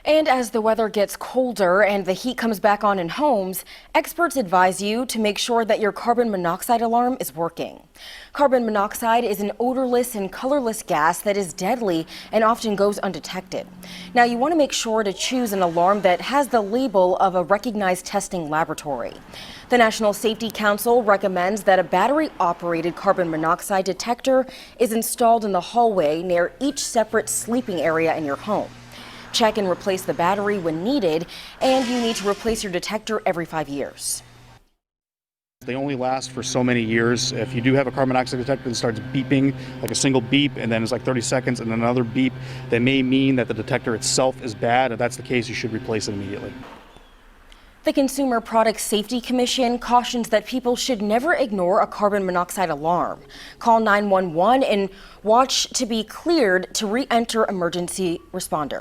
And as the weather gets colder and the heat comes back on in homes, experts advise you to make sure that your carbon monoxide alarm is working. Carbon monoxide is an odorless and colorless gas that is deadly and often goes undetected. Now, you want to make sure to choose an alarm that has the label of a recognized testing laboratory. The National Safety Council recommends that a battery-operated carbon monoxide detector is installed in the hallway near each separate sleeping area in your home. Check and replace the battery when needed, and you need to replace your detector every 5 years. They only last for so many years. If you do have a carbon monoxide detector that starts beeping, like a single beep, and then it's like 30 seconds and another beep, that may mean that the detector itself is bad. If that's the case, you should replace it immediately. The Consumer Product Safety Commission cautions that people should never ignore a carbon monoxide alarm. Call 911 and watch to be cleared to re-enter emergency responder.